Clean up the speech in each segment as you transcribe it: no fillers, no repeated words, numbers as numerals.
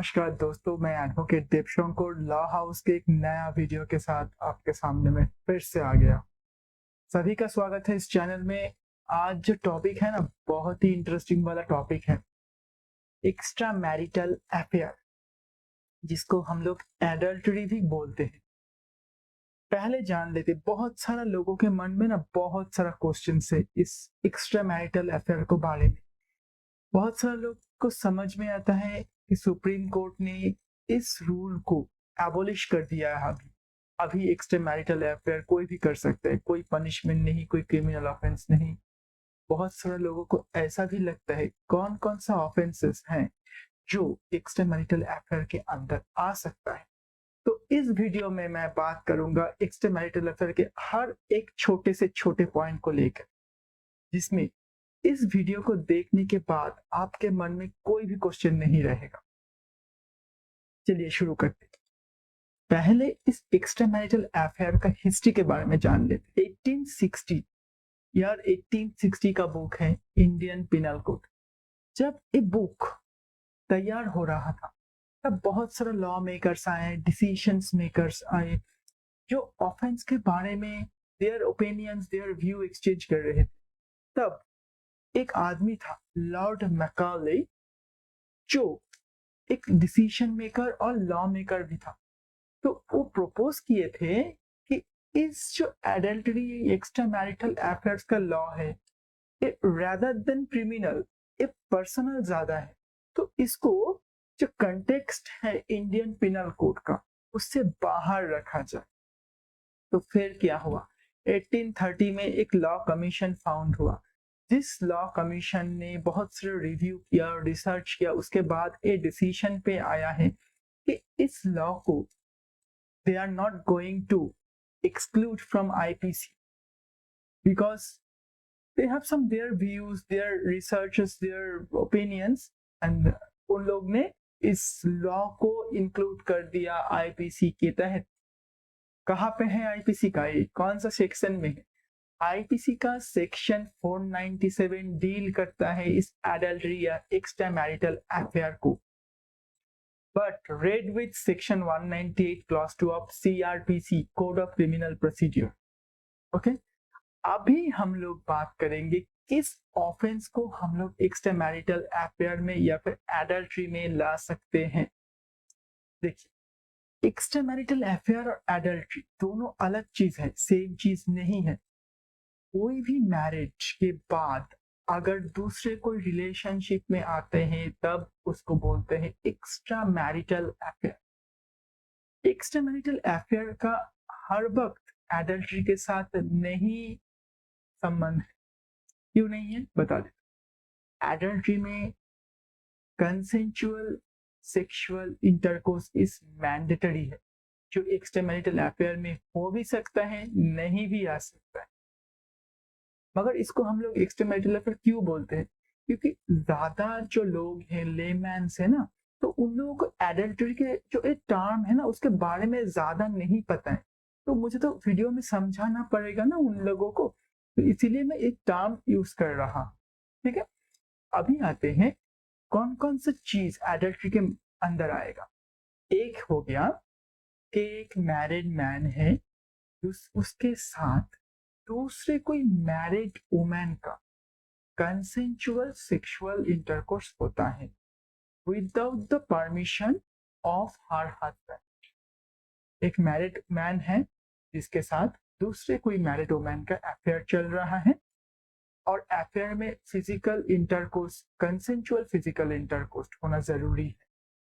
नमस्कार दोस्तों, मैं एडवोकेट देवशंकर लॉ हाउस के एक नया वीडियो के साथ आपके सामने में फिर से आ गया। सभी का स्वागत है इस चैनल में। आज जो टॉपिक है ना, बहुत ही इंटरेस्टिंग वाला टॉपिक है, एक्स्ट्रा मैरिटल अफेयर, जिसको हम लोग एडल्टरी भी बोलते हैं। पहले जान लेते, बहुत सारा लोगों के मन में ना बहुत सारा क्वेश्चन है इस एक्स्ट्रा मैरिटल अफेयर को बारे में। बहुत सारे लोग को समझ में आता है कि सुप्रीम कोर्ट ने इस रूल को एबॉलिश कर दिया है। अभी अभी एक्स्ट्रा मैरिटल अफेयर कोई भी कर सकता है, कोई पनिशमेंट नहीं, कोई क्रिमिनल ऑफेंस नहीं। बहुत सारे लोगों को ऐसा भी लगता है कौन कौन सा ऑफेंसेस हैं जो एक्स्ट्रा मैरिटल अफेयर के अंदर आ सकता है। तो इस वीडियो में मैं बात करूंगा एक्स्ट्रा मैरिटल अफेयर के हर एक छोटे से छोटे पॉइंट को लेकर, जिसमें इस वीडियो को देखने के बाद आपके मन में कोई भी क्वेश्चन नहीं रहेगा। चलिए शुरू करते हैं। पहले इस एक्स्ट्रा मैरिटल अफेयर का हिस्ट्री के बारे में जान लेते। 1860 का बुक है इंडियन पिनल कोड। जब ये बुक तैयार हो रहा था तब बहुत सारे लॉ मेकर्स आए, डिसीजंस मेकर्स आए, जो ऑफेंस के बारे में their opinions, there view exchange कर रहे थे। तब एक आदमी था लॉर्ड मैकाले, जो एक डिसीजन मेकर और लॉ मेकर भी था। तो वो प्रपोज किए थे कि इस जो एडल्टरी एक्स्ट्रा मैरिटल अफेयर्स का लॉ है, ये रेदर देन क्रिमिनल, ये पर्सनल ज्यादा है। तो इसको जो कंटेक्स्ट है इंडियन पिनल कोड का, उससे बाहर रखा जाए। तो फिर क्या हुआ, 1830 में एक लॉ कमीशन फाउंड हुआ। जिस लॉ कमीशन ने बहुत सारे रिव्यू किया, रिसर्च किया, उसके बाद ये डिसीजन पे आया है कि इस लॉ को they are not going to exclude from IPC because they have some their views, their researches, their opinions, and उन लोग ने इस लॉ को इंक्लूड कर दिया आईपीसी के तहत। कहाँ पे है आईपीसी का, ये कौन सा सेक्शन में है? आईपीसी का सेक्शन 497 डील करता है इस एडल्टरी या एक्स्ट्रा मैरिटल अफेयर को, but read with section 198 clause 2 of CRPC Code of Criminal Procedure. Okay? अभी हम लोग बात करेंगे किस ऑफेंस को हम लोग एक्स्ट्रा मैरिटल अफेयर में या फिर एडल्ट्री में ला सकते हैं। देखिए, एक्स्ट्रा मैरिटल अफेयर और एडल्ट्री दोनों अलग चीज है, सेम चीज नहीं है। कोई भी मैरिज के बाद अगर दूसरे कोई रिलेशनशिप में आते हैं तब उसको बोलते हैं extra marital affair. Extra marital affair का हर वक्त एडल्ट्री के साथ नहीं संबंध है। क्यों नहीं है बता देता। एडल्ट्री में consensual sexual intercourse is mandatory है, जो एक्स्ट्रा मैरिटल अफेयर में हो भी सकता है, नहीं भी आ सकता है। मगर इसको हम लोग एक्स्ट्रा मैरिटल अफेयर क्यों बोलते हैं? क्योंकि ज्यादा जो लोग हैं, लेमैन्स है ना, तो उन लोगों को एडल्टरी के जो एक टर्म है ना, उसके बारे में ज्यादा नहीं पता है। तो मुझे तो वीडियो में समझाना पड़ेगा ना उन लोगों को, तो इसीलिए मैं एक टर्म यूज कर रहा। ठीक है, अभी आते हैं कौन कौन सा चीज एडल्टरी के अंदर आएगा। एक हो गया कि एक मैरिड मैन है, उसके साथ दूसरे कोई मैरिड वुमेन का कंसेंचुअल सेक्सुअल इंटरकोर्स होता है without the permission of her husband. एक मैरिड मैन है जिसके साथ दूसरे कोई मैरिड वुमेन का अफेयर चल रहा है, और अफेयर में physical intercourse, consensual physical intercourse होना जरूरी है।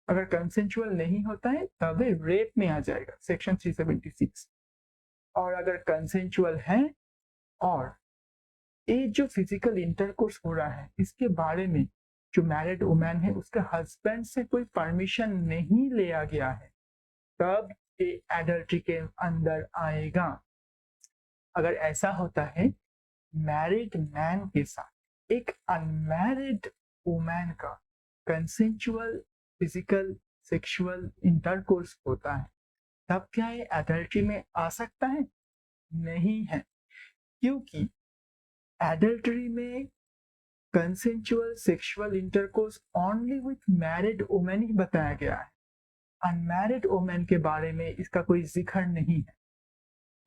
अगर कंसेंचुअल नहीं होता है तब रेप में आ जाएगा, सेक्शन 376। और अगर कंसेंचुअल है और ये जो फिजिकल इंटरकोर्स हो रहा है, इसके बारे में जो मैरिड वुमेन है उसके हस्बैंड से कोई परमिशन नहीं लिया गया है, तब ये एडल्ट्री के अंदर आएगा। अगर ऐसा होता है, मैरिड मैन के साथ एक अनमैरिड वुमेन का कंसेंचुअल फिजिकल सेक्सुअल इंटरकोर्स होता है, तब क्या ये एडल्ट्री में आ सकता है? नहीं है, क्योंकि एडल्टरी में consensual sexual intercourse only with married women ही बताया गया है। अनमैरिड वुमेन के बारे में इसका कोई जिक्र नहीं है।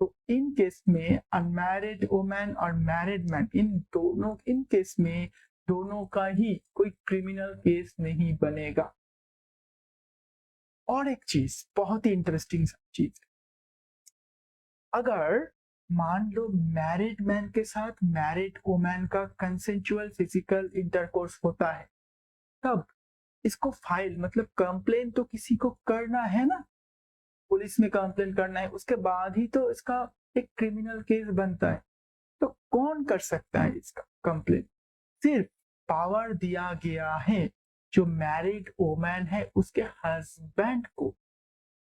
तो इन केस में अनमैरिड वुमेन और मैरिड मैन इन केस में दोनों का ही कोई क्रिमिनल केस नहीं बनेगा। और एक चीज, बहुत ही इंटरेस्टिंग चीज, अगर मान लो मैरिड मैन के साथ मैरिड वुमेन का कंसेंचुअल फिजिकल इंटरकोर्स होता है, तब इसको फाइल मतलब कंप्लेन तो किसी को करना है ना, पुलिस में कंप्लेन करना है, उसके बाद ही तो इसका एक क्रिमिनल केस बनता है। तो कौन कर सकता है इसका कंप्लेन? सिर्फ पावर दिया गया है जो मैरिड वुमेन है उसके हस्बैंड को।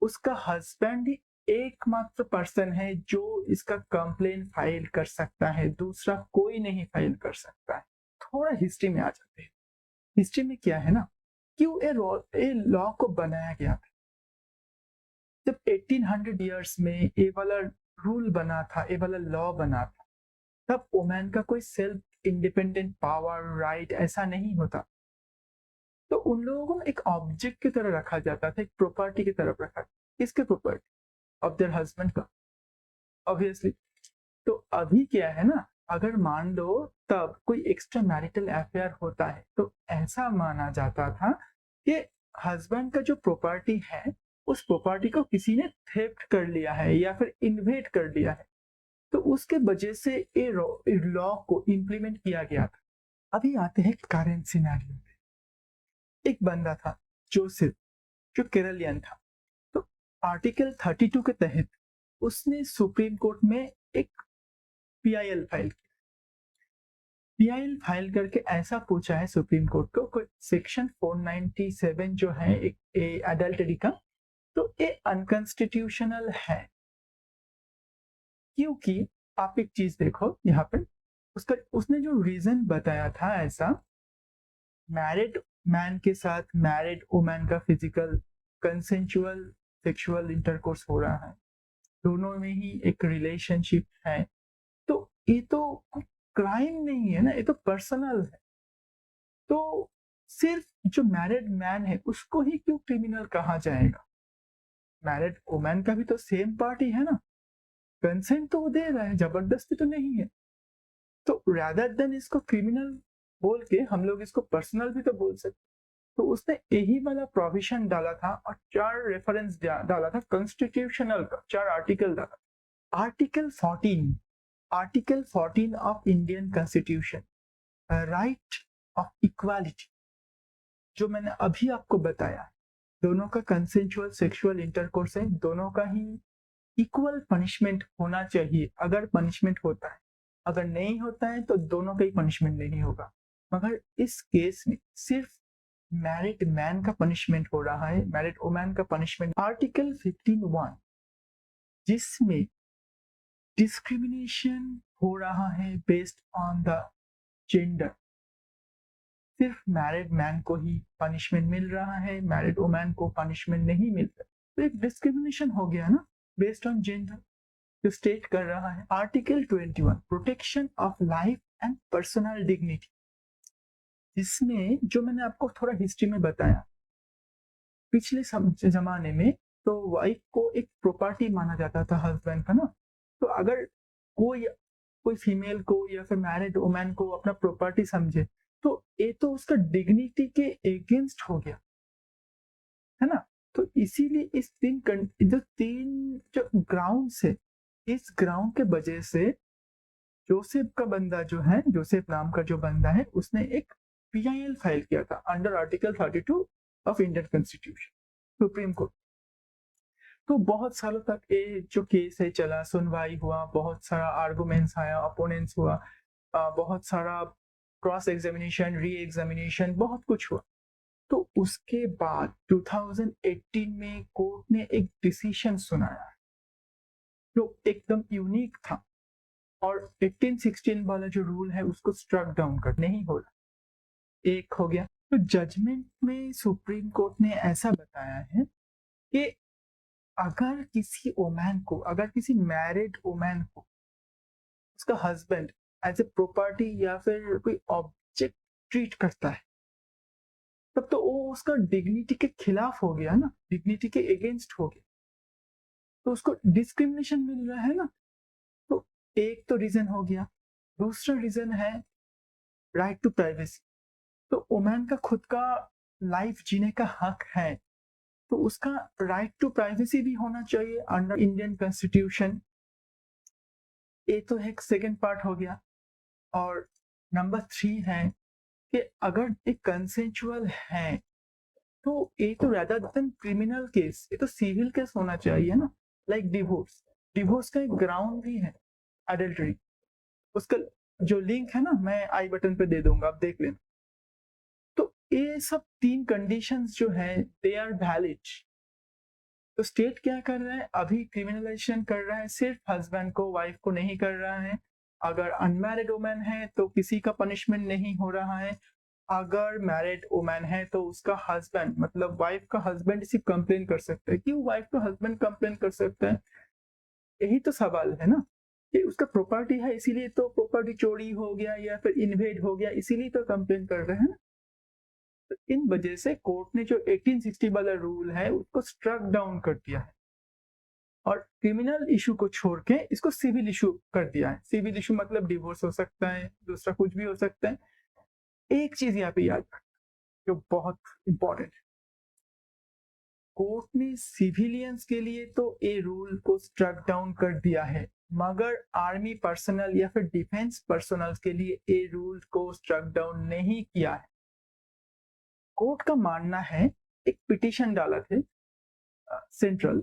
उसका हस्बैंड ही एकमात्र पर्सन है जो इसका कंप्लेन फाइल कर सकता है, दूसरा कोई नहीं फाइल कर सकता है। थोड़ा हिस्ट्री में आ जाते हैं। हिस्ट्री में क्या है ना, क्यों ए लॉ को बनाया गया था। जब 1800 ईयर्स में ये वाला रूल बना था, ये वाला लॉ बना था, तब वुमेन का कोई सेल्फ इंडिपेंडेंट पावर राइट ऐसा नहीं होता। तो उन लोगों को एक ऑब्जेक्ट की तरह रखा जाता था, एक प्रॉपर्टी की तरफ रखा। किसके प्रॉपर्टी? ऑफ देयर हस्बैंड का, ऑब्वियसली। तो अभी क्या है ना, अगर मान लो तब कोई एक्स्ट्रा मैरिटल अफेयर होता है तो ऐसा माना जाता था कि हस्बैंड का जो प्रॉपर्टी है उस प्रॉपर्टी को किसी ने थेफ्ट कर लिया है या फिर इन्वेट कर लिया है। तो उसके वजह से ये लॉ को इम्प्लीमेंट किया गया था। अभी आते हैं करेंट सिनेरियो पे। एक बंदा था जोसेफ, जो केरलियन था। तो आर्टिकल 32 के तहत उसने सुप्रीम कोर्ट में एक पीआईएल फाइल किया। पीआईएल फाइल करके ऐसा पूछा है सुप्रीम कोर्ट को, कोई सेक्शन 497 जो है एक अडल्टरी का, तो ये अनकॉन्स्टिट्यूशनल है। क्योंकि आप एक चीज देखो यहाँ पे, उसने जो रीजन बताया था ऐसा, मैरिड मैन के साथ मैरिड वुमेन का फिजिकल कंसेंचुअल सेक्सुअल इंटरकोर्स हो रहा है, दोनों में ही एक रिलेशनशिप है, तो ये तो क्राइम नहीं है ना, ये तो पर्सनल है। तो सिर्फ जो मैरिड मैन है उसको ही क्यों क्रिमिनल कहा जाएगा? मैरिड वुमेन का भी तो सेम पार्टी है ना, कंसेंट तो वो दे रहा है, जबरदस्ती तो नहीं है। तो रादर देन इसको क्रिमिनल बोल के हम लोग इसको पर्सनल भी तो बोल सकते। तो उसने यही वाला प्रोविजन डाला था और 4 रेफरेंस डाला था कॉन्स्टिट्यूशनल का, 4 आर्टिकल डाला। Article 14 of Indian constitution, right of equality, जो मैंने अभी आपको बताया, दोनों का कंसेंचुअल सेक्सुअल इंटरकोर्स है, दोनों का ही इक्वल पनिशमेंट होना चाहिए अगर पनिशमेंट होता है, अगर नहीं होता है तो दोनों का ही पनिशमेंट नहीं होगा। मगर इस केस में सिर्फ मैरिड मैन का पनिशमेंट हो रहा है, मैरिड वुमेन का पनिशमेंट। आर्टिकल 15(1) जिसमें डिस्क्रिमिनेशन हो रहा है बेस्ड ऑन द जेंडर, सिर्फ मैरिड मैन को ही पनिशमेंट मिल रहा है, मैरिड वुमेन को पनिशमेंट नहीं मिल रहा, तो एक डिस्क्रिमिनेशन हो गया ना बेस्ड ऑन जेंडर, जो स्टेट कर रहा है। Article 21 protection of life and personal dignity, जिसमें जो मैंने आपको थोड़ा हिस्ट्री में बताया, पिछले जमाने में तो वाइफ को एक प्रॉपर्टी माना जाता था हस्बैंड का ना। तो अगर कोई कोई फीमेल को या फिर मैरिड वुमेन को अपना प्रॉपर्टी समझे तो ये तो उसका डिग्निटी के अगेंस्ट हो गया है ना। तो इसीलिए इस तीन जो ग्राउंड्स है, इस ग्राउंड के वजह से जोसेफ का बंदा जो है, जोसेफ नाम का जो बंदा है, उसने एक पीआईएल फाइल किया था under article 32 of Indian constitution, supreme court. तो बहुत सालों तक ये जो केस है चला, सुनवाई हुआ, बहुत सारा आर्गुमेंट्स आया, अपोनेंट्स हुआ, बहुत सारा क्रॉस एग्जामिनेशन, री एग्जामिनेशन, बहुत कुछ हुआ। तो उसके बाद 2018 में कोर्ट ने एक डिसीजन सुनाया जो एकदम यूनिक था, और 1816 वाला जो रूल है उसको स्ट्रक डाउन कर नहीं हो रहा, एक हो गया। तो जजमेंट में सुप्रीम कोर्ट ने ऐसा बताया है कि अगर किसी वुमेन को, अगर किसी मैरिड वुमेन को उसका हस्बैंड एज ए प्रॉपर्टी या फिर कोई ऑब्जेक्ट ट्रीट करता है, तब तो वो उसका डिग्निटी के खिलाफ हो गया ना, डिग्निटी के अगेंस्ट हो गया, तो उसको डिस्क्रिमिनेशन मिल रहा है ना। तो एक तो रीजन हो गया। दूसरा रीजन है राइट टू प्राइवेसी। तो वुमेन का खुद का लाइफ जीने का हक है, तो उसका राइट टू प्राइवेसी भी होना चाहिए अंडर इंडियन कॉन्स्टिट्यूशन। ये तो एक सेकेंड पार्ट हो गया। और नंबर 3 है कि अगर एक कंसेंचुअल है तो ये तो rather देन क्रिमिनल केस, ये तो सिविल केस होना चाहिए ना। लाइक डिवोर्स, डिवोर्स का एक ग्राउंड भी है अडल्टरी। उसका जो लिंक है ना मैं आई बटन पे दे दूंगा, आप देख लेना। तो ये सब 3 कंडीशंस जो है दे आर वैलिड। तो स्टेट क्या कर रहा है, अभी क्रिमिनलाइजेशन कर रहा है सिर्फ हस्बैंड को, वाइफ को नहीं कर रहा है। अगर अनमैरिड वुमेन है तो किसी का पनिशमेंट नहीं हो रहा है। अगर मैरिड वुमेन है तो उसका हस्बैंड, मतलब वाइफ का हस्बैंड सिर्फ कंप्लेन कर सकता है। क्यों वाइफ का हस्बैंड कंप्लेन कर सकता है? यही तो सवाल है ना, कि उसका प्रॉपर्टी है इसीलिए तो प्रॉपर्टी चोरी हो गया या फिर इन्वेड हो गया, इसीलिए तो कंप्लेन कर रहे हैं ना। तो इन वजह से कोर्ट ने जो 1860 वाला रूल है उसको स्ट्रक डाउन कर दिया है और क्रिमिनल इशू को छोड़ के इसको सिविल इशू कर दिया है। सिविल इशू मतलब डिवोर्स हो सकता है, दूसरा कुछ भी हो सकता है। एक चीज यहाँ पे याद रखना जो बहुत इंपॉर्टेंट है, कोर्ट ने सिविलियंस के लिए तो ये रूल को स्ट्रक डाउन कर दिया है, मगर आर्मी पर्सनल या फिर डिफेंस पर्सनल के लिए ये रूल को स्ट्रक डाउन नहीं किया है। कोर्ट का मानना है, एक पिटीशन डाला थे सेंट्रल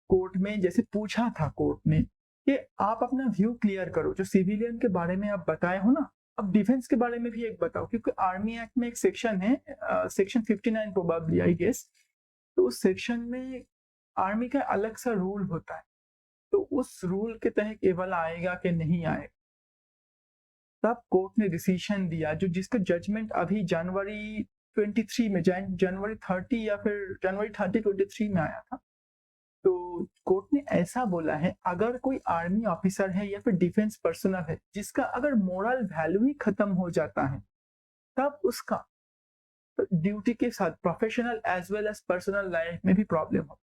कोर्ट में, जैसे पूछा था कोर्ट ने कि आप अपना व्यू क्लियर करो, जो सिविलियन के बारे में आप बताए हो ना, अब डिफेंस के बारे में भी एक बताओ। क्योंकि आर्मी एक्ट में एक सेक्शन है, सेक्शन 59 प्रोबेबली आई गेस, तो उस सेक्शन में आर्मी का अलग सा रूल होता है, तो उस रूल के तहत केवल आएगा कि नहीं आएगा। तब कोर्ट ने डिसीजन दिया, जो जिसका जजमेंट अभी जनवरी 23 में, जनवरी 30 या फिर जनवरी 30 23 में आया था। तो कोर्ट ने ऐसा बोला है, अगर कोई आर्मी ऑफिसर है या फिर डिफेंस पर्सनल है जिसका अगर मोरल वैल्यू ही खत्म हो जाता है, तब उसका ड्यूटी के साथ professional as well as personal life में भी प्रॉब्लम हो।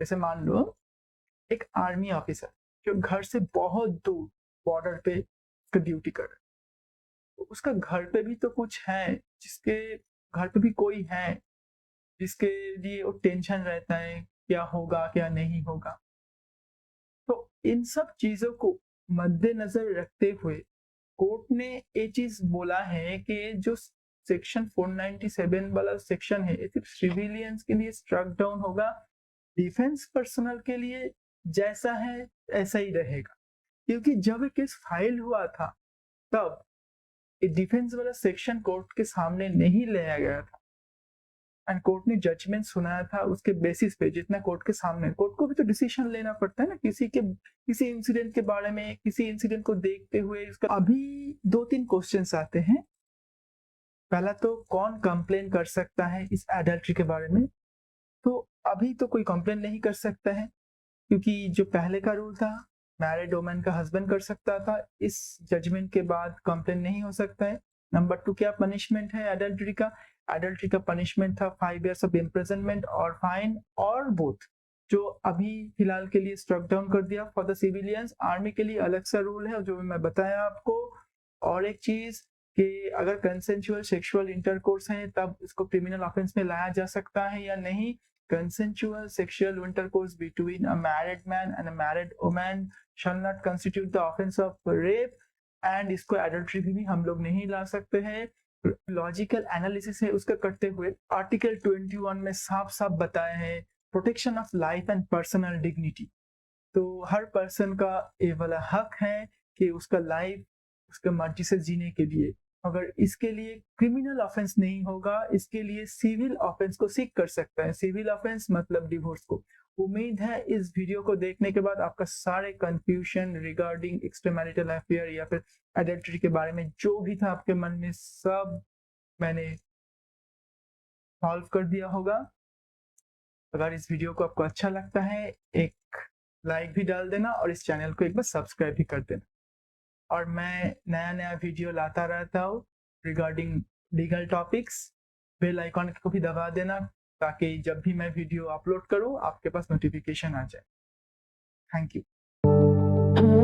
जैसे मान लो एक आर्मी ऑफिसर जो घर से बहुत दूर बॉर्डर पे ड्यूटी कर रहा है, तो उसका घर पे भी तो कुछ है, जिसके घर पे भी कोई है जिसके लिए वो टेंशन रहता है क्या होगा क्या नहीं होगा। तो इन सब चीजों को मद्देनजर रखते हुए कोर्ट ने ये चीज बोला है कि जो सेक्शन 497 वाला सेक्शन है, ये सिर्फ सिविलियंस के लिए स्ट्रक डाउन होगा, डिफेंस पर्सनल के लिए जैसा है ऐसा ही रहेगा। क्योंकि जब ये केस फाइल हुआ था तब डिफेंस वाला सेक्शन कोर्ट के सामने नहीं लाया गया था, एंड कोर्ट ने जजमेंट सुनाया था उसके बेसिस पे, जितना कोर्ट के सामने। कोर्ट को भी तो डिसीजन लेना पड़ता है ना किसी इंसिडेंट के बारे में, किसी इंसिडेंट को देखते हुए। इसका अभी 2-3 क्वेश्चंस आते हैं। पहला तो कौन कंप्लेन कर सकता है इस एडल्ट्री के बारे में? तो अभी तो कोई कंप्लेन नहीं कर सकता है, क्योंकि जो पहले का रूल था मैरिड वुमेन का हस्बैंड कर सकता था, इस जजमेंट के बाद कंप्लेन नहीं हो सकता है। नंबर 2, क्या पनिशमेंट है एडल्ट्री का? एडल्ट्री का पनिशमेंट था 5 years ऑफ इम्प्रिजनमेंट और फाइन, और बोथ, जो अभी फिलहाल के लिए स्ट्रक डाउन कर दिया फॉर द सिविलियंस। आर्मी के लिए अलग सा रूल है जो मैं बताया आपको। और एक चीज कि अगर कंसेंचुअल सेक्सुअल इंटरकोर्स है तब इसको क्रिमिनल ऑफेंस में लाया जा सकता है या नहीं। Consensual sexual intercourse between a married man and a married woman shall not constitute the offense of rape, and इसको adultery भी हम लोग नहीं ला सकते हैं। लॉजिकल एनालिसिस है उसका करते हुए आर्टिकल 21 में साफ साफ बताया है protection of life and personal dignity. तो हर पर्सन का ये वाला हक है कि उसका लाइफ उसके मर्जी से जीने के लिए, अगर इसके लिए क्रिमिनल ऑफेंस नहीं होगा, इसके लिए सिविल ऑफेंस को सीक कर सकता है। सिविल ऑफेंस मतलब डिवोर्स को। उम्मीद है इस वीडियो को देखने के बाद आपका सारे कंफ्यूजन रिगार्डिंग एक्स्ट्रामैरिटल अफेयर या फिर एडल्टरी के बारे में जो भी था आपके मन में, सब मैंने सॉल्व कर दिया होगा। अगर इस वीडियो को आपको अच्छा लगता है एक लाइक भी डाल देना और इस चैनल को एक बार सब्सक्राइब भी कर देना। और मैं नया नया वीडियो लाता रहता हूँ, regarding legal topics. Bell icon को भी दबा देना ताकि जब भी मैं वीडियो अपलोड करूं आपके पास नोटिफिकेशन आ जाए। Thank you.